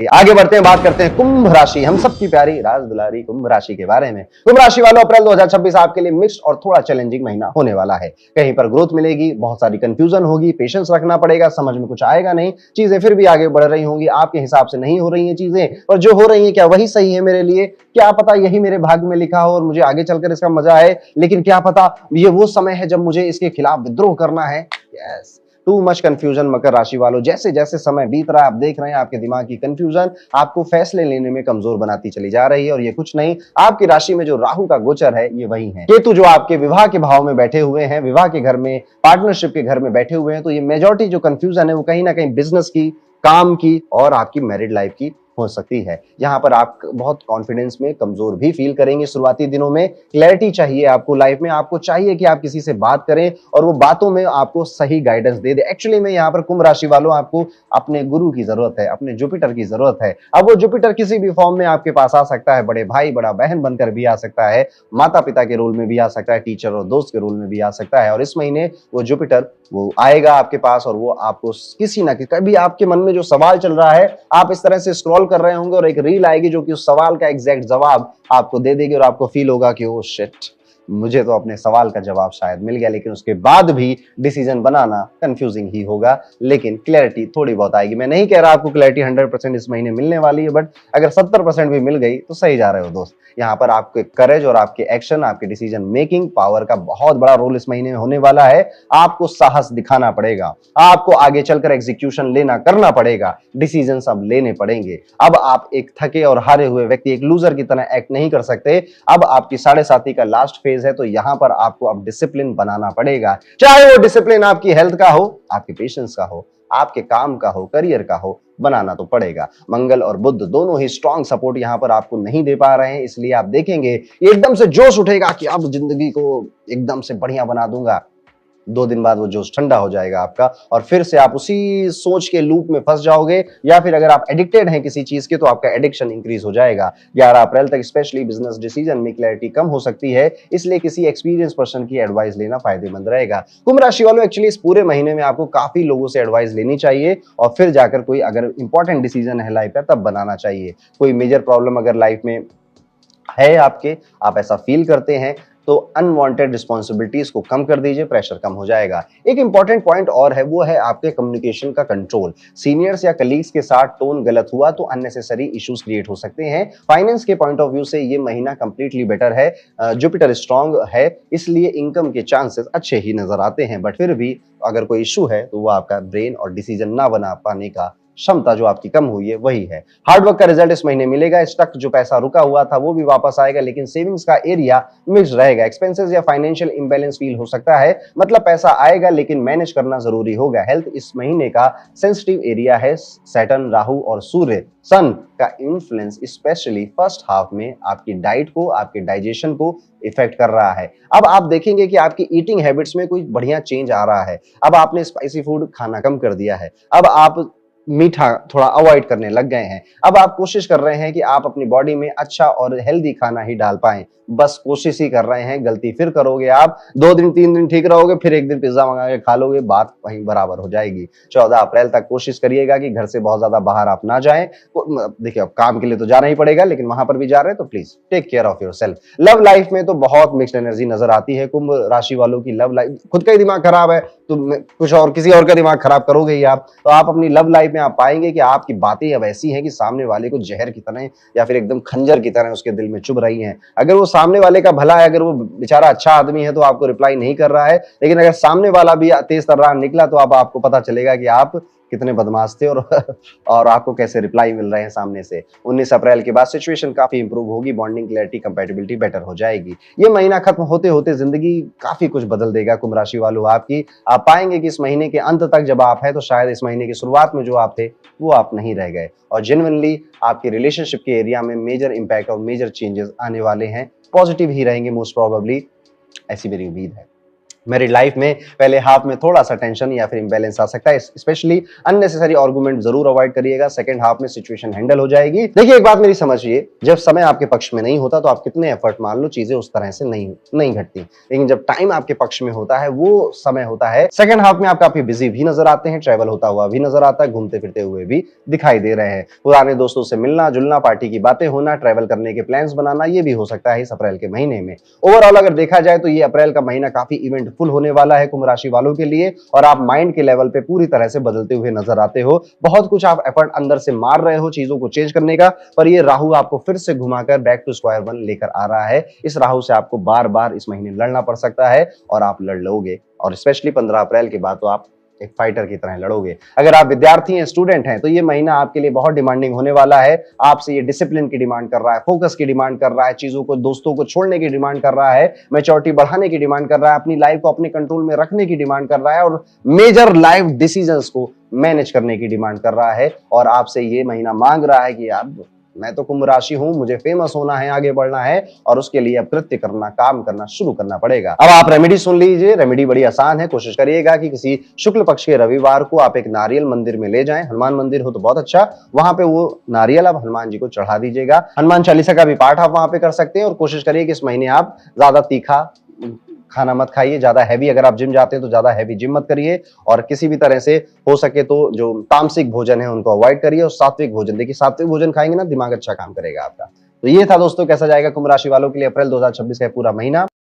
आगे बढ़ते हैं, बात करते हैं कुंभ राशि, हम सबकी प्यारी राज दुलारी कुंभ राशि के बारे में। कुंभ राशि वालों, अप्रैल 2026 आपके लिए मिक्स्ड और थोड़ा चैलेंजिंग महीना होने वाला है। कहीं पर ग्रोथ मिलेगी, बहुत सारी कंफ्यूजन होगी, पेशेंस रखना पड़ेगा, समझ में कुछ आएगा नहीं, चीजें फिर भी आगे बढ़ रही होंगी, आपके हिसाब से नहीं हो रही हैं चीजें, और जो हो रही है क्या वही सही है मेरे लिए, क्या पता यही मेरे भाग्य में लिखा हो और मुझे आगे चलकर इसका मजा है, लेकिन क्या पता ये वो समय है जब मुझे इसके खिलाफ विद्रोह करना है। यस, टू मच कंफ्यूजन मकर राशि वालों। जैसे जैसे समय बीत रहा है, आप देख रहे हैं आपके दिमाग की कंफ्यूजन आपको फैसले लेने में कमजोर बनाती चली जा रही है, और ये कुछ नहीं, आपकी राशि में जो राहु का गोचर है ये वही है। केतु जो आपके विवाह के भाव में बैठे हुए हैं, विवाह के घर में, पार्टनरशिप के घर में बैठे हुए हैं, तो ये मेजॉरिटी जो कंफ्यूजन है वो कहीं ना कहीं बिजनेस की, काम की और आपकी मैरिड लाइफ की हो सकती है। यहाँ पर आप बहुत कॉन्फिडेंस में कमजोर भी फील करेंगे शुरुआती दिनों में। क्लैरिटी चाहिए आपको लाइफ में, आपको चाहिए कि आप किसी से बात करें और वो बातों में आपको सही गाइडेंस दे दे। एक्चुअली में यहाँ पर कुंभ राशि वालों आपको अपने गुरु की जरूरत है, अपने जुपिटर की जरूरत है। अब वो जुपिटर किसी भी फॉर्म में आपके पास आ सकता है, बड़े भाई बड़ा बहन बनकर भी आ सकता है, माता पिता के रोल में भी आ सकता है, टीचर और दोस्त के रोल में भी आ सकता है। और इस महीने वो जुपिटर वो आएगा आपके पास और वो आपको किसी ना किसी, कभी आपके मन में जो सवाल चल रहा है, आप इस तरह से स्क्रॉल कर रहे होंगे और एक रील आएगी जो कि उस सवाल का एग्जैक्ट जवाब आपको दे देगी और आपको फील होगा कि ओ शिट, मुझे तो अपने सवाल का जवाब शायद मिल गया, लेकिन उसके बाद भी डिसीजन बनाना कंफ्यूजिंग ही होगा, लेकिन क्लैरिटी थोड़ी बहुत आएगी। मैं नहीं कह रहा आपको क्लैरिटी 100% इस महीने मिलने वाली है, बट अगर 70% भी मिल गई तो सही जा रहे हो दोस्त। यहाँ पर आपके करेज और आपके एक्शन, आपके डिसीजन मेकिंग पावर का बहुत बड़ा रोल इस महीने में होने वाला है। आपको साहस दिखाना पड़ेगा, आपको आगे चलकर एग्जीक्यूशन लेना करना पड़ेगा, डिसीजन अब लेने पड़ेंगे। अब आप एक थके और हारे हुए व्यक्ति, एक लूजर की तरह एक्ट नहीं कर सकते। अब आपकी 7.5 का लास्ट फेज है, तो यहां पर आपको अब डिसिप्लिन बनाना पड़ेगा, चाहे वो डिसिप्लिन आपकी हेल्थ का हो, आपके पेशेंस का हो, आपके काम का हो, करियर का हो, बनाना तो पड़ेगा। मंगल और बुध दोनों ही स्ट्रॉन्ग सपोर्ट यहां पर आपको नहीं दे पा रहे हैं, इसलिए आप देखेंगे एकदम से जोश उठेगा कि अब जिंदगी को एकदम से बढ़िया बना दूंगा। 2 दिन बाद वो जोश ठंडा हो जाएगा आपका और फिर से आप उसी सोच के लूप में फंस जाओगे, या फिर अगर आप एडिक्टेड हैं किसी चीज के तो आपका एडिक्शन इंक्रीज हो जाएगा। 11 अप्रैल तक स्पेशली बिजनेस डिसीजन में क्लैरिटी कम हो सकती है, इसलिए किसी एक्सपीरियंस पर्सन की एडवाइस लेना फायदेमंद रहेगा। कुंभ राशि वालों, एक्चुअली इस पूरे महीने में आपको काफी लोगों से एडवाइस लेनी चाहिए और फिर जाकर कोई अगर इंपॉर्टेंट डिसीजन है लाइफ का तब बनाना चाहिए। कोई मेजर प्रॉब्लम अगर लाइफ में है आपके, आप ऐसा फील करते हैं, तो अनवांटेड रिस्पॉन्सिबिलिटीज को कम कर दीजिए, प्रेशर कम हो जाएगा। एक इंपॉर्टेंट पॉइंट और है, वो है आपके कम्युनिकेशन का कंट्रोल। सीनियर्स या कलीग्स के साथ टोन गलत हुआ तो अननेसेसरी इश्यूज क्रिएट हो सकते हैं। फाइनेंस के पॉइंट ऑफ व्यू से ये महीना कंप्लीटली बेटर है। जुपिटर स्ट्रांग है, इसलिए इनकम के चांसेस अच्छे ही नजर आते हैं, बट फिर भी अगर कोई इशू है तो वो आपका ब्रेन और डिसीजन ना बना पाने का क्षमता जो आपकी कम हुई है वही है। हार्डवर्क का रिजल्ट इस महीने मिलेगा, स्टक जो पैसा रुका हुआ था वो भी वापस आएगा, लेकिन सेविंग्स का एरिया मिक्स रहेगा। एक्सपेंसेस या फाइनेंशियल इंबैलेंस फील हो सकता है, मतलब पैसा आएगा लेकिन मैनेज करना जरूरी होगा। हेल्थ इस महीने का सेंसिटिव एरिया है। सैटर्न, राहु और सूर्य, सन का इन्फ्लुएंस स्पेशली फर्स्ट हाफ में आपकी डाइट को, आपके डाइजेशन को इफेक्ट कर रहा है। अब आप देखेंगे कि आपकी ईटिंग हैबिट्स में कोई बढ़िया चेंज आ रहा है। अब आपने स्पाइसी फूड खाना कम कर दिया है, अब आप मीठा थोड़ा अवॉइड करने लग गए हैं। अब आप कोशिश कर रहे हैं कि आप अपनी बॉडी में अच्छा और हेल्दी खाना ही डाल पाएं, बस कोशिश ही कर रहे हैं। गलती फिर करोगे आप, 2 दिन 3 दिन ठीक रहोगे, फिर एक दिन पिज्जा मंगा के खा लोगे, बात वहीं बराबर हो जाएगी। 14 अप्रैल तक कोशिश करिएगा कि घर से बहुत ज्यादा बाहर आप ना जाएं। देखिए, अब काम के लिए तो जाना ही पड़ेगा, लेकिन वहां पर भी जा रहे हैं तो please take care of yourself. Love life में तो बहुत मिक्स्ड एनर्जी नजर आती है कुंभ राशि वालों की। लव लाइफ, खुद का ही दिमाग खराब है तो कुछ और किसी और का दिमाग खराब करोगे ही आप। तो आप अपनी लव लाइफ में आप पाएंगे कि आपकी बातें अब ऐसी हैं कि सामने वाले को जहर की तरह या फिर एकदम खंजर की तरह उसके दिल में चुभ रही हैं। अगर वो सामने वाले का भला है, अगर वो बेचारा अच्छा आदमी है तो आपको रिप्लाई नहीं कर रहा है, लेकिन अगर सामने वाला भी तेज तर्रार निकला तो अब आपको पता चलेगा कि आप कितने बदमाश थे और आपको कैसे रिप्लाई मिल रहे हैं सामने से। 19 अप्रैल के बाद सिचुएशन काफी इंप्रूव होगी, बॉन्डिंग, क्लैरिटी, कंपैटिबिलिटी बेटर हो जाएगी। ये महीना खत्म होते होते जिंदगी काफी कुछ बदल देगा कुंभ राशि वालों आपकी। आप पाएंगे कि इस महीने के अंत तक जब आप है तो शायद इस महीने की शुरुआत में जो आप थे वो आप नहीं रह गए, और जेन्युइनली आपके रिलेशनशिप के एरिया में मेजर इंपैक्ट और मेजर चेंजेस आने वाले हैं। पॉजिटिव ही रहेंगे मोस्ट प्रोबेबली, ऐसी मेरी उम्मीद है। मैरिड लाइफ में पहले हाफ में थोड़ा सा टेंशन या फिर इंबैलेंस आ सकता है, स्पेशली अननेसेसरी आर्गुमेंट जरूर अवॉइड करिएगा। सेकंड हाफ में सिचुएशन हैंडल हो जाएगी। देखिए एक बात मेरी समझिए, जब समय आपके पक्ष में नहीं होता तो आप कितने एफर्ट मान लो, चीजें उस तरह से नहीं घटती, लेकिन जब टाइम आपके पक्ष में होता है, वो समय होता है सेकंड हाफ में, आप काफी बिजी भी नजर आते हैं, ट्रैवल होता हुआ भी नजर आता है, घूमते फिरते हुए भी दिखाई दे रहे हैं, पुराने दोस्तों से मिलना जुलना, पार्टी की बातें होना, ट्रैवल करने के प्लान्स बनाना, ये भी हो सकता है इस अप्रैल के महीने में। ओवरऑल अगर देखा जाए तो ये अप्रैल का महीना काफी इवेंटफुल होने वाला है कुंभ राशि वालों के लिए, और आप माइंड के लेवल पे पूरी तरह से बदलते हुए नजर आते हो। बहुत कुछ आप एफर्ट अंदर से मार रहे हो चीजों को चेंज करने का, पर ये राहु आपको फिर से घुमाकर बैक टू स्क्वायर वन लेकर आ रहा है। इस राहु से आपको बार बार इस महीने लड़ना पड़ सकता है, और आप लड़ लोगे, और स्पेशली 15 अप्रैल के बाद तो आप एक फाइटर की तरह लड़ोगे। अगर आप विद्यार्थी हैं, स्टूडेंट हैं, तो ये महीना आपके लिए बहुत डिमांडिंग होने वाला है। आपसे ये डिसिप्लिन की डिमांड कर रहा है, फोकस की डिमांड कर रहा है, चीजों को, दोस्तों को छोड़ने की डिमांड कर रहा है, मैच्योरिटी बढ़ाने की डिमांड कर रहा है, अपनी लाइफ को अपने कंट्रोल में रखने की डिमांड कर रहा है, और मेजर लाइफ डिसीजंस को मैनेज करने की डिमांड कर रहा है। और आपसे ये महीना मांग रहा है कि यार मैं तो कुंभ राशि हूं, मुझे फेमस होना है, आगे बढ़ना है, और उसके लिए अब कृत्य करना, काम करना शुरू करना पड़ेगा। अब आप रेमेडी सुन लीजिए। रेमेडी बड़ी आसान है। कोशिश करिएगा कि किसी शुक्ल पक्ष के रविवार को आप एक नारियल मंदिर में ले जाएं, हनुमान मंदिर हो तो बहुत अच्छा, वहां पे वो नारियल आप हनुमान जी को चढ़ा दीजिएगा। हनुमान चालीसा का भी पाठ आप वहां पे कर सकते हैं, और कोशिश करिए कि इस महीने आप ज्यादा तीखा खाना मत खाइए, ज्यादा हैवी, अगर आप जिम जाते हैं तो ज्यादा हैवी जिम मत करिए, और किसी भी तरह से हो सके तो जो तामसिक भोजन है उनको अवॉइड करिए, और सात्विक भोजन, देखिए सात्विक भोजन खाएंगे ना, दिमाग अच्छा काम करेगा आपका। तो ये था दोस्तों, कैसा जाएगा कुंभ राशि वालों के लिए अप्रैल 2026 का पूरा महीना।